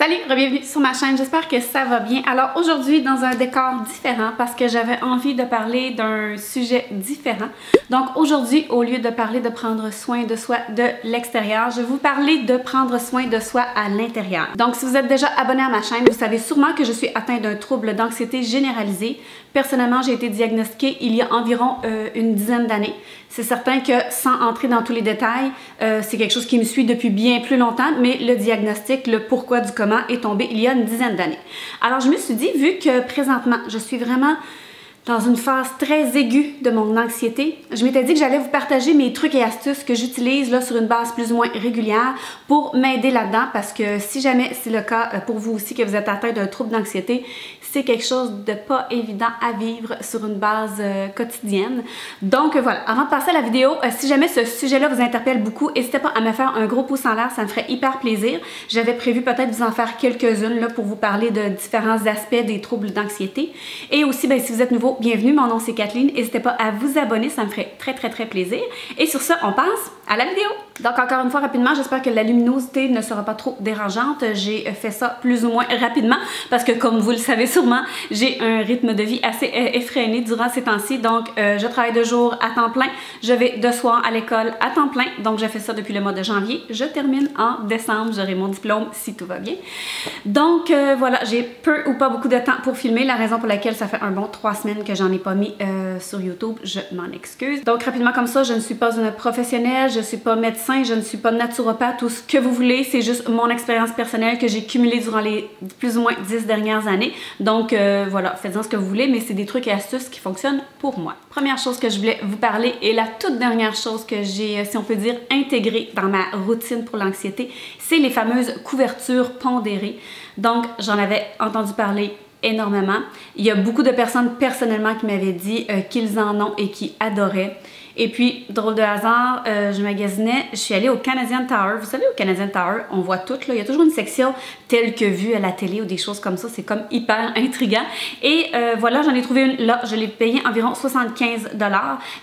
Salut, bienvenue sur ma chaîne, j'espère que ça va bien. Alors aujourd'hui dans un décor différent parce que j'avais envie de parler d'un sujet différent. Donc aujourd'hui, au lieu de parler de prendre soin de soi de l'extérieur, je vais vous parler de prendre soin de soi à l'intérieur. Donc si vous êtes déjà abonné à ma chaîne, vous savez sûrement que je suis atteinte d'un trouble d'anxiété généralisée. Personnellement, j'ai été diagnostiquée il y a environ une dizaine d'années. C'est certain que sans entrer dans tous les détails, c'est quelque chose qui me suit depuis bien plus longtemps, mais le diagnostic, le pourquoi du comment est tombé il y a une dizaine d'années. Alors je me suis dit, vu que présentement, je suis vraiment dans une phase très aiguë de mon anxiété, je m'étais dit que j'allais vous partager mes trucs et astuces que j'utilise là sur une base plus ou moins régulière pour m'aider là-dedans parce que si jamais c'est le cas pour vous aussi que vous êtes atteint d'un trouble d'anxiété, c'est quelque chose de pas évident à vivre sur une base quotidienne. Donc voilà, avant de passer à la vidéo, si jamais ce sujet-là vous interpelle beaucoup, n'hésitez pas à me faire un gros pouce en l'air, ça me ferait hyper plaisir. J'avais prévu peut-être vous en faire quelques-unes là pour vous parler de différents aspects des troubles d'anxiété. Et aussi, ben, si vous êtes nouveau, bienvenue, mon nom c'est Kathleen, n'hésitez pas à vous abonner, ça me ferait très plaisir. Et sur ça, on passe à la vidéo. Donc encore une fois, rapidement, j'espère que la luminosité ne sera pas trop dérangeante. J'ai fait ça plus ou moins rapidement parce que comme vous le savez sûrement, j'ai un rythme de vie assez effréné durant ces temps-ci. Donc je travaille de jour à temps plein, je vais de soir à l'école à temps plein. Donc je fais ça depuis le mois de janvier. Je termine en décembre, j'aurai mon diplôme si tout va bien. Donc voilà, j'ai peu ou pas beaucoup de temps pour filmer, la raison pour laquelle ça fait un bon 3 semaines que j'en ai pas mis sur YouTube, je m'en excuse. Donc rapidement comme ça, je ne suis pas une professionnelle, je suis pas médecin, je ne suis pas naturopathe, tout ce que vous voulez, c'est juste mon expérience personnelle que j'ai cumulée durant les plus ou moins 10 dernières années. Donc voilà, faites-en ce que vous voulez, mais c'est des trucs et astuces qui fonctionnent pour moi. Première chose que je voulais vous parler et la toute dernière chose que j'ai, si on peut dire, intégrée dans ma routine pour l'anxiété, c'est les fameuses couvertures pondérées. Donc j'en avais entendu parler énormément. Il y a beaucoup de personnes personnellement qui m'avaient dit qu'ils en ont et qui adoraient. Et puis, drôle de hasard, je magasinais, je suis allée au Canadian Tower. Vous savez, au Canadian Tower, on voit tout, là. Il y a toujours une section telle que vue à la télé ou des choses comme ça. C'est comme hyper intriguant. Et voilà, j'en ai trouvé une là. Je l'ai payée environ 75 $.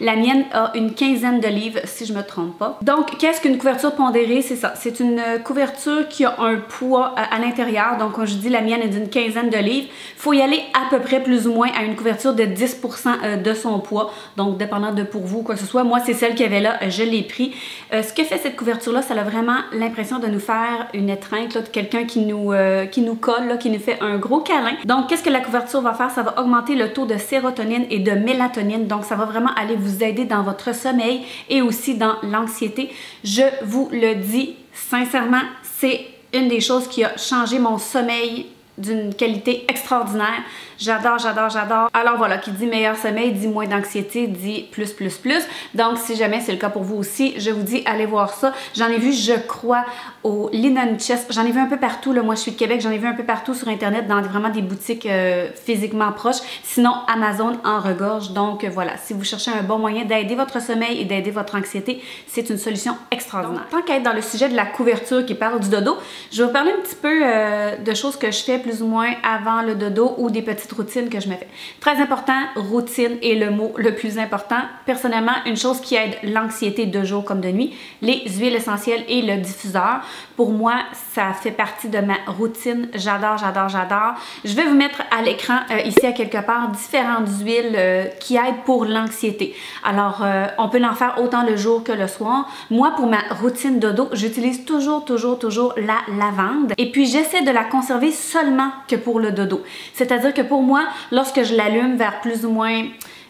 La mienne a une quinzaine de livres, si je me trompe pas. Donc, qu'est-ce qu'une couverture pondérée? C'est ça. C'est une couverture qui a un poids à l'intérieur. Donc, quand je dis la mienne est d'une quinzaine de livres, il faut y aller à peu près plus ou moins à une couverture de 10% de son poids. Donc, dépendant de pour vous, quoi que ce soit. Moi, c'est celle qu'il y avait là, je l'ai pris. Ce que fait cette couverture-là, ça a vraiment l'impression de nous faire une étreinte, là, de quelqu'un qui nous colle, là, qui nous fait un gros câlin. Donc, qu'est-ce que la couverture va faire? Ça va augmenter le taux de sérotonine et de mélatonine. Donc, ça va vraiment aller vous aider dans votre sommeil et aussi dans l'anxiété. Je vous le dis sincèrement, c'est une des choses qui a changé mon sommeil d'une qualité extraordinaire. J'adore, j'adore, j'adore. Alors voilà, qui dit meilleur sommeil, dit moins d'anxiété, dit plus. Donc si jamais c'est le cas pour vous aussi, je vous dis allez voir ça. J'en ai vu, je crois, au Linen Chest. J'en ai vu un peu partout, là. Moi je suis de Québec, j'en ai vu un peu partout sur internet dans vraiment des boutiques physiquement proches. Sinon Amazon en regorge. Donc voilà, si vous cherchez un bon moyen d'aider votre sommeil et d'aider votre anxiété, c'est une solution extraordinaire. Donc, tant qu'à être dans le sujet de la couverture qui parle du dodo, je vais vous parler un petit peu de choses que je fais plus ou moins avant le dodo ou des petites routines que je me fais. Très important, routine est le mot le plus important. Personnellement, une chose qui aide l'anxiété de jour comme de nuit, les huiles essentielles et le diffuseur. Pour moi, ça fait partie de ma routine. J'adore, j'adore, j'adore. Je vais vous mettre à l'écran, ici à quelque part, différentes huiles qui aident pour l'anxiété. Alors, on peut en faire autant le jour que le soir. Moi, pour ma routine dodo, j'utilise toujours la lavande. Et puis, j'essaie de la conserver seulement que pour le dodo. C'est-à-dire que pour moi, lorsque je l'allume vers plus ou moins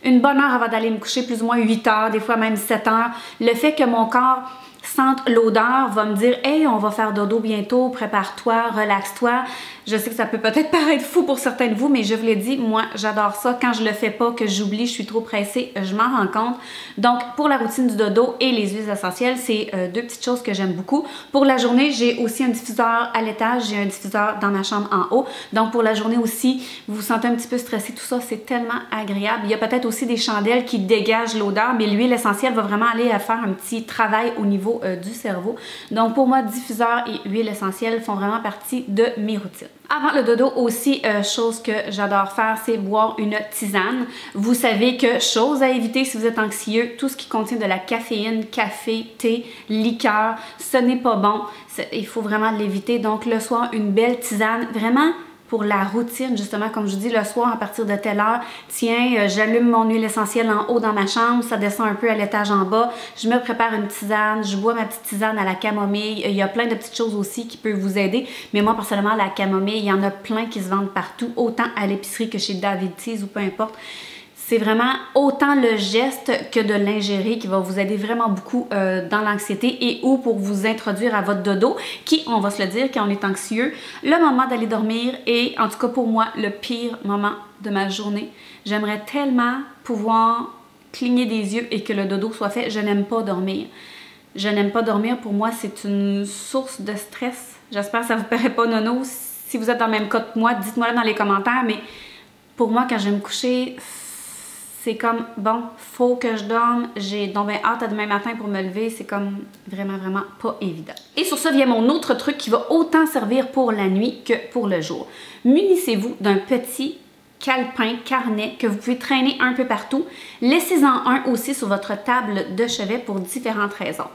une bonne heure avant d'aller me coucher, plus ou moins 8 heures, des fois même 7 heures, le fait que mon corps sente l'odeur va me dire « Hey, on va faire dodo bientôt, prépare-toi, relaxe-toi ». Je sais que ça peut peut-être paraître fou pour certains de vous, mais je vous l'ai dit, moi, j'adore ça. Quand je le fais pas, que j'oublie, je suis trop pressée, je m'en rends compte. Donc, pour la routine du dodo et les huiles essentielles, c'est deux petites choses que j'aime beaucoup. Pour la journée, j'ai aussi un diffuseur à l'étage, j'ai un diffuseur dans ma chambre en haut. Donc, pour la journée aussi, vous vous sentez un petit peu stressé, tout ça, c'est tellement agréable. Il y a peut-être aussi des chandelles qui dégagent l'odeur, mais l'huile essentielle va vraiment aller faire un petit travail au niveau du cerveau. Donc pour moi, diffuseur et huile essentielle font vraiment partie de mes routines. Avant le dodo aussi, chose que j'adore faire, c'est boire une tisane. Vous savez que chose à éviter si vous êtes anxieux, tout ce qui contient de la caféine, café, thé, liqueur, ce n'est pas bon. Il faut vraiment l'éviter. Donc le soir, une belle tisane, vraiment pour la routine, justement, comme je dis, le soir, à partir de telle heure, tiens, j'allume mon huile essentielle en haut dans ma chambre, ça descend un peu à l'étage en bas, je me prépare une tisane, je bois ma petite tisane à la camomille, il y a plein de petites choses aussi qui peuvent vous aider, mais moi, personnellement, la camomille, il y en a plein qui se vendent partout, autant à l'épicerie que chez David Teas ou peu importe. C'est vraiment autant le geste que de l'ingérer qui va vous aider vraiment beaucoup dans l'anxiété et ou pour vous introduire à votre dodo qui, on va se le dire, quand on est anxieux, le moment d'aller dormir est, en tout cas pour moi, le pire moment de ma journée. J'aimerais tellement pouvoir cligner des yeux et que le dodo soit fait. Je n'aime pas dormir. Je n'aime pas dormir. Pour moi, c'est une source de stress. J'espère que ça ne vous paraît pas nono. Si vous êtes dans le même cas que moi, dites-moi dans les commentaires, mais pour moi, quand je vais me coucher, c'est comme, bon, faut que je dorme, j'ai donc bien hâte à demain matin pour me lever, c'est comme vraiment, vraiment pas évident. Et sur ça vient mon autre truc qui va autant servir pour la nuit que pour le jour. Munissez-vous d'un petit calepin, carnet que vous pouvez traîner un peu partout. Laissez-en un aussi sur votre table de chevet pour différentes raisons.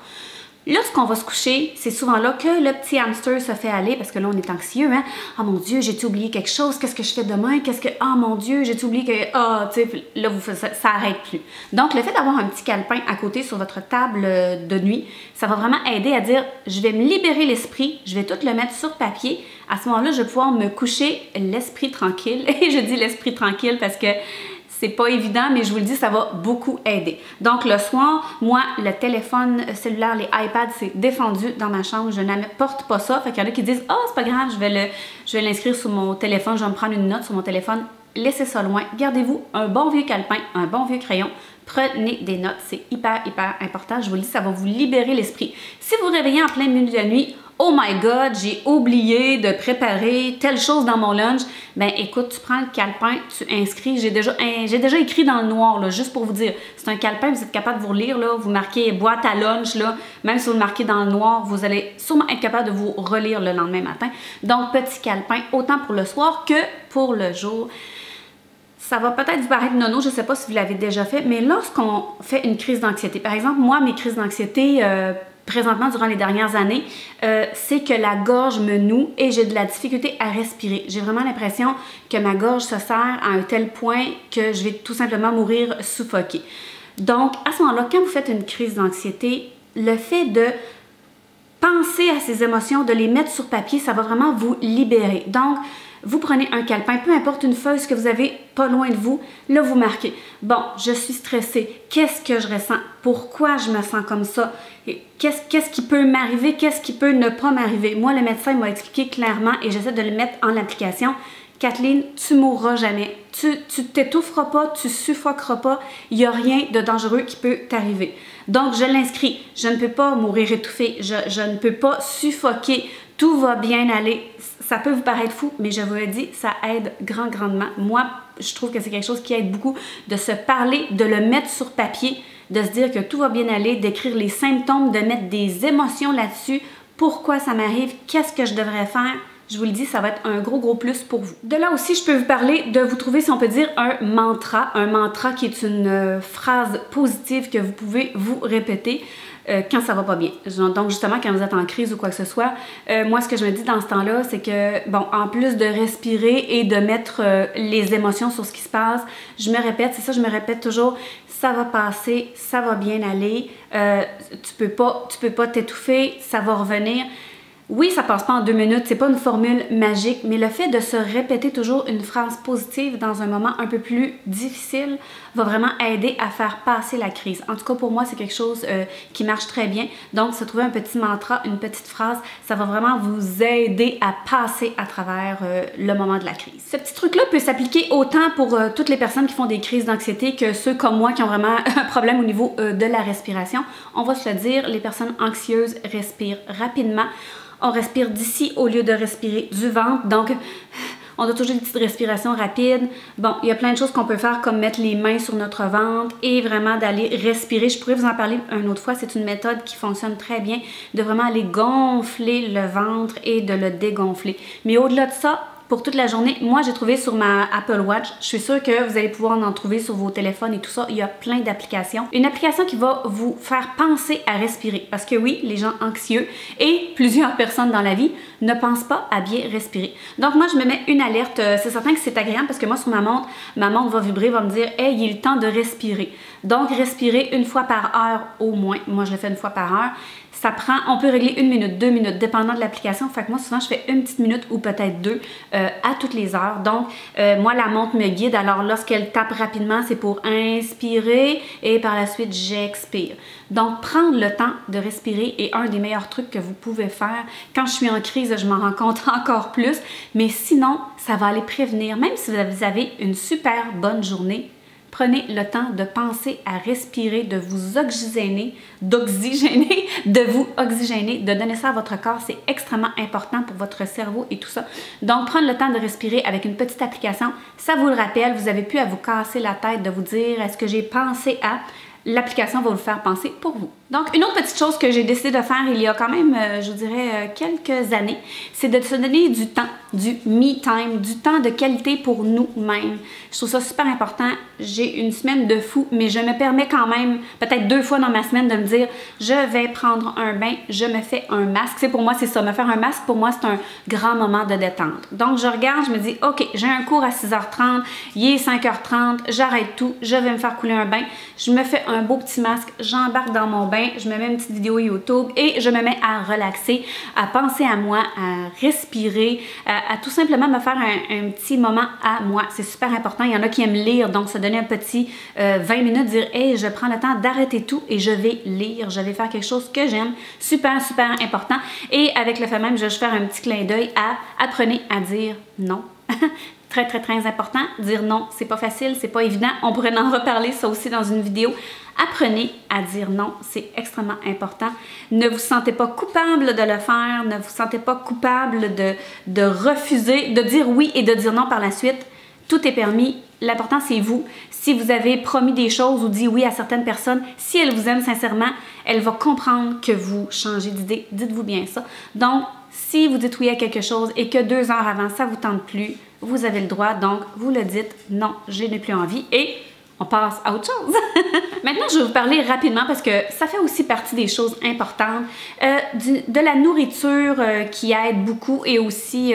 Lorsqu'on va se coucher, c'est souvent là que le petit hamster se fait aller parce que là, on est anxieux, hein? « Ah mon Dieu, j'ai-tu oublié quelque chose? Qu'est-ce que je fais demain? Qu'est-ce que... Ah mon Dieu, j'ai-tu oublié que... Ah, tu sais, là, ça n'arrête plus. » Donc, le fait d'avoir un petit calepin à côté sur votre table de nuit, ça va vraiment aider à dire « Je vais me libérer l'esprit, je vais tout le mettre sur papier. » À ce moment-là, je vais pouvoir me coucher l'esprit tranquille. Et je dis l'esprit tranquille parce que c'est pas évident, mais je vous le dis, ça va beaucoup aider. Donc, le soir, moi, le téléphone cellulaire, les iPads, c'est défendu dans ma chambre. Je n'apporte pas ça. Fait qu'il y en a qui disent « Ah, c'est pas grave, je vais l'inscrire sur mon téléphone. Je vais me prendre une note sur mon téléphone. » Laissez ça loin. Gardez-vous un bon vieux calepin, un bon vieux crayon. Prenez des notes. C'est hyper, hyper important. Je vous le dis, ça va vous libérer l'esprit. Si vous vous réveillez en plein milieu de la nuit, oh my God, j'ai oublié de préparer telle chose dans mon lunch. Ben écoute, tu prends le calepin, tu inscris. J'ai déjà écrit dans le noir, là, juste pour vous dire. C'est un calepin, vous êtes capable de vous relire, là. Vous marquez boîte à lunch, là. Même si vous le marquez dans le noir, vous allez sûrement être capable de vous relire le lendemain matin. Donc, petit calepin, autant pour le soir que pour le jour. Ça va peut-être vous paraître nono, je ne sais pas si vous l'avez déjà fait, mais lorsqu'on fait une crise d'anxiété, par exemple, moi, mes crises d'anxiété, présentement, durant les dernières années, c'est que la gorge me noue et j'ai de la difficulté à respirer. J'ai vraiment l'impression que ma gorge se serre à un tel point que je vais tout simplement mourir suffoquée. Donc, à ce moment-là, quand vous faites une crise d'anxiété, le fait de penser à ces émotions, de les mettre sur papier, ça va vraiment vous libérer. Donc, vous prenez un calepin, peu importe une feuille que vous avez pas loin de vous, là vous marquez. Bon, je suis stressée, qu'est-ce que je ressens? Pourquoi je me sens comme ça? Qu'est-ce qui peut m'arriver? Qu'est-ce qui peut ne pas m'arriver? Moi, le médecin m'a expliqué clairement et j'essaie de le mettre en application. Kathleen, tu mourras jamais. Tu t'étoufferas pas, tu suffoqueras pas. Il n'y a rien de dangereux qui peut t'arriver. Donc, je l'inscris. Je ne peux pas mourir étouffée. Je ne peux pas suffoquer. Tout va bien aller. Ça peut vous paraître fou, mais je vous le dis, ça aide grandement. Moi, je trouve que c'est quelque chose qui aide beaucoup de se parler, de le mettre sur papier, de se dire que tout va bien aller, d'écrire les symptômes, de mettre des émotions là-dessus. Pourquoi ça m'arrive? Qu'est-ce que je devrais faire? Je vous le dis, ça va être un gros plus pour vous. De là aussi, je peux vous parler de vous trouver, si on peut dire, un mantra qui est une phrase positive que vous pouvez vous répéter quand ça va pas bien. Donc justement, quand vous êtes en crise ou quoi que ce soit, moi ce que je me dis dans ce temps-là, c'est que, bon, en plus de respirer et de mettre les émotions sur ce qui se passe, je me répète, c'est ça, je me répète toujours, ça va passer, ça va bien aller, tu peux pas t'étouffer, ça va revenir. Oui, ça passe pas en 2 minutes, c'est pas une formule magique, mais le fait de se répéter toujours une phrase positive dans un moment un peu plus difficile va vraiment aider à faire passer la crise. En tout cas, pour moi, c'est quelque chose qui marche très bien. Donc, se trouver un petit mantra, une petite phrase, ça va vraiment vous aider à passer à travers le moment de la crise. Ce petit truc-là peut s'appliquer autant pour toutes les personnes qui font des crises d'anxiété que ceux comme moi qui ont vraiment un problème au niveau de la respiration. On va se le dire, les personnes anxieuses respirent rapidement. On respire d'ici au lieu de respirer du ventre. Donc, on a toujours une petite respiration rapide. Bon, il y a plein de choses qu'on peut faire comme mettre les mains sur notre ventre et vraiment d'aller respirer. Je pourrais vous en parler une autre fois, c'est une méthode qui fonctionne très bien, de vraiment aller gonfler le ventre et de le dégonfler. Mais au-delà de ça, pour toute la journée, moi j'ai trouvé sur ma Apple Watch, je suis sûre que vous allez pouvoir en trouver sur vos téléphones et tout ça, il y a plein d'applications. Une application qui va vous faire penser à respirer, parce que oui, les gens anxieux et plusieurs personnes dans la vie ne pensent pas à bien respirer. Donc moi je me mets une alerte, c'est certain que c'est agréable parce que moi sur ma montre va vibrer, va me dire « Hey, il est le temps de respirer ». Donc respirer une fois par heure au moins, moi je le fais une fois par heure. Ça prend, on peut régler 1 minute, 2 minutes, dépendant de l'application. Fait que moi, souvent, je fais une petite minute ou peut-être 2 à toutes les heures. Donc, moi, la montre me guide. Alors, lorsqu'elle tape rapidement, c'est pour inspirer et par la suite, j'expire. Donc, prendre le temps de respirer est un des meilleurs trucs que vous pouvez faire. Quand je suis en crise, je m'en rends compte encore plus. Mais sinon, ça va aller prévenir. Même si vous avez une super bonne journée, prenez le temps de penser à respirer, de vous oxygéner, de vous oxygéner, de donner ça à votre corps. C'est extrêmement important pour votre cerveau et tout ça. Donc, prendre le temps de respirer avec une petite application, ça vous le rappelle, vous n'avez plus à vous casser la tête de vous dire « Est-ce que j'ai pensé à… » L'application va vous le faire penser pour vous. Donc, une autre petite chose que j'ai décidé de faire il y a quand même, je dirais, quelques années, c'est de se donner du temps, du me time, du temps de qualité pour nous-mêmes. Je trouve ça super important. J'ai une semaine de fou, mais je me permets quand même, peut-être 2 fois dans ma semaine, de me dire, je vais prendre un bain, je me fais un masque. C'est pour moi, c'est ça. Me faire un masque, pour moi, c'est un grand moment de détente. Donc, je regarde, je me dis, OK, j'ai un cours à 6h30, il est 5h30, j'arrête tout, je vais me faire couler un bain, je me fais un beau petit masque, j'embarque dans mon bain, je me mets une petite vidéo YouTube et je me mets à relaxer, à penser à moi, à respirer, à tout simplement me faire un petit moment à moi. C'est super important. Il y en a qui aiment lire, donc se donner un petit 20 minutes, dire « Hey, je prends le temps d'arrêter tout et je vais lire, je vais faire quelque chose que j'aime. » Super, super important. Et avec le fait même, je vais faire un petit clin d'œil à apprenez à dire non. Très, très, très important. Dire non, c'est pas facile, c'est pas évident. On pourrait en reparler, ça aussi, dans une vidéo. Apprenez à dire non, c'est extrêmement important. Ne vous sentez pas coupable de le faire, ne vous sentez pas coupable de refuser, de dire oui et de dire non par la suite. Tout est permis. L'important, c'est vous. Si vous avez promis des choses ou dit oui à certaines personnes, si elle vous aime sincèrement, elle va comprendre que vous changez d'idée. Dites-vous bien ça. Donc, si vous dites oui à quelque chose et que 2 heures avant, ça ne vous tente plus, vous avez le droit, donc vous le dites, non, je n'ai plus envie et on passe à autre chose. Maintenant, je vais vous parler rapidement parce que ça fait aussi partie des choses importantes. De la nourriture qui aide beaucoup et aussi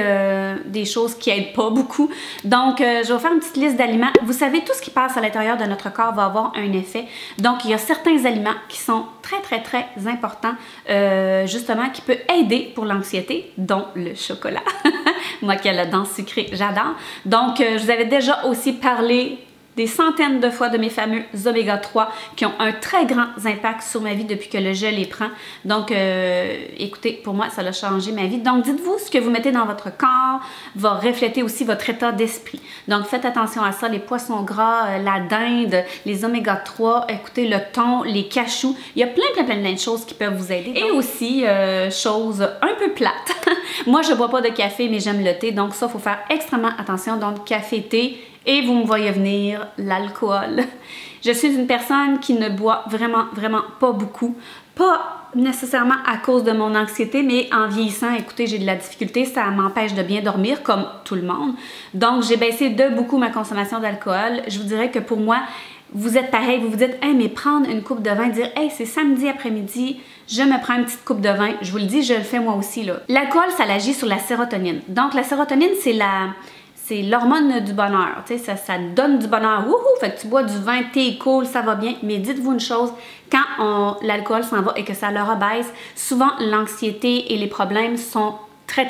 des choses qui aident pas beaucoup. Donc, je vais vous faire une petite liste d'aliments. Vous savez, tout ce qui passe à l'intérieur de notre corps va avoir un effet. Donc, il y a certains aliments qui sont très, très, très importants, justement, qui peuvent aider pour l'anxiété, dont le chocolat. Moi qui ai la dent sucrée, j'adore. Donc, je vous avais déjà aussi parlé des centaines de fois de mes fameux oméga 3 qui ont un très grand impact sur ma vie depuis que je les prends. Donc, écoutez, pour moi, ça a changé ma vie. Donc, dites-vous, ce que vous mettez dans votre corps va refléter aussi votre état d'esprit. Donc, faites attention à ça. Les poissons gras, la dinde, les oméga 3, écoutez, le thon, les cachous. Il y a plein de choses qui peuvent vous aider. Et aussi, chose un peu plate. Moi, je ne bois pas de café, mais j'aime le thé. Donc, ça, il faut faire extrêmement attention. Donc, café, thé. Et vous me voyez venir, l'alcool. Je suis une personne qui ne boit vraiment pas beaucoup. Pas nécessairement à cause de mon anxiété, mais en vieillissant, écoutez, j'ai de la difficulté, ça m'empêche de bien dormir, comme tout le monde. Donc, j'ai baissé de beaucoup ma consommation d'alcool. Je vous dirais que pour moi, vous êtes pareil, vous vous dites, hey, mais prendre une coupe de vin, dire, hey, c'est samedi après-midi, je me prends une petite coupe de vin. Je vous le dis, je le fais moi aussi, là. L'alcool, ça agit sur la sérotonine. Donc, la sérotonine, c'est l'hormone du bonheur, tu sais, ça donne du bonheur, wouhou, fait que tu bois du vin, t'es cool, ça va bien, mais dites-vous une chose, quand l'alcool s'en va et que ça le rabaisse, souvent l'anxiété et les problèmes sont très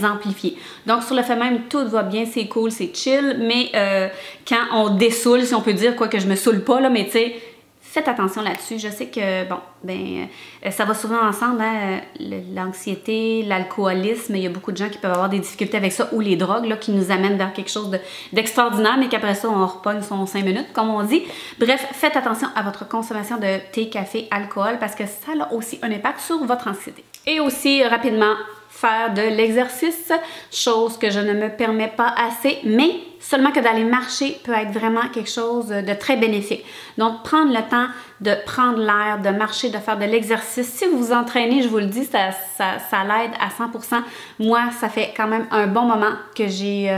amplifiés. Donc sur le fait même, tout va bien, c'est cool, c'est chill, mais quand on dessoule, si on peut dire, quoi que je me saoule pas, là, mais tu sais, faites attention là-dessus. Je sais que, bon, ça va souvent ensemble, hein, l'anxiété, l'alcoolisme. Il y a beaucoup de gens qui peuvent avoir des difficultés avec ça, ou les drogues, là, qui nous amènent vers quelque chose d'extraordinaire, mais qu'après ça, on repogne son 5 minutes, comme on dit. Bref, faites attention à votre consommation de thé, café, alcool, parce que ça a aussi un impact sur votre anxiété. Et aussi, rapidement, faire de l'exercice, chose que je ne me permets pas assez, mais seulement que d'aller marcher peut être vraiment quelque chose de très bénéfique. Donc, prendre le temps de prendre l'air, de marcher, de faire de l'exercice. Si vous vous entraînez, je vous le dis, ça l'aide à 100%. Moi, ça fait quand même un bon moment que j'ai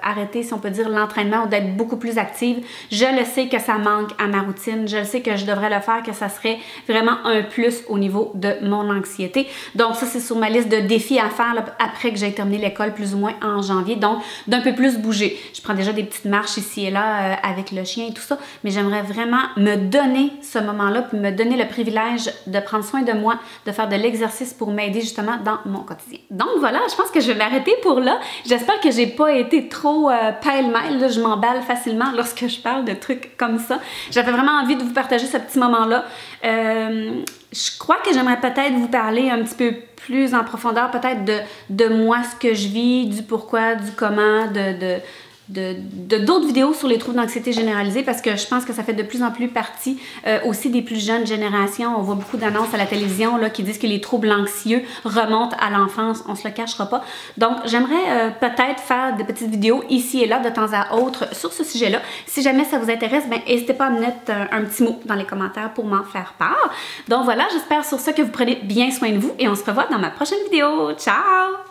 arrêté, si on peut dire, l'entraînement ou d'être beaucoup plus active. Je le sais que ça manque à ma routine. Je le sais que je devrais le faire, que ça serait vraiment un plus au niveau de mon anxiété. Donc, ça, c'est sur ma liste de défis à faire là, après que j'ai terminé l'école, plus ou moins en janvier. Donc, d'un peu plus bouger. Je prends déjà des petites marches ici et là avec le chien et tout ça, mais j'aimerais vraiment me donner ce moment-là, puis me donner le privilège de prendre soin de moi, de faire de l'exercice pour m'aider justement dans mon quotidien. Donc voilà, je pense que je vais m'arrêter pour là. J'espère que j'ai pas été trop pêle-mêle, je m'emballe facilement lorsque je parle de trucs comme ça. J'avais vraiment envie de vous partager ce petit moment-là. Je crois que j'aimerais peut-être vous parler un petit peu plus en profondeur, peut-être de moi, ce que je vis, du pourquoi, du comment, d'autres vidéos sur les troubles d'anxiété généralisée parce que je pense que ça fait de plus en plus partie aussi des plus jeunes générations. On voit beaucoup d'annonces à la télévision là, qui disent que les troubles anxieux remontent à l'enfance, on se le cachera pas. Donc j'aimerais peut-être faire des petites vidéos ici et là de temps à autre sur ce sujet-là. Si jamais ça vous intéresse, ben n'hésitez pas à me mettre un petit mot dans les commentaires pour m'en faire part. Donc voilà, j'espère sur ça que vous prenez bien soin de vous et on se revoit dans ma prochaine vidéo. Ciao!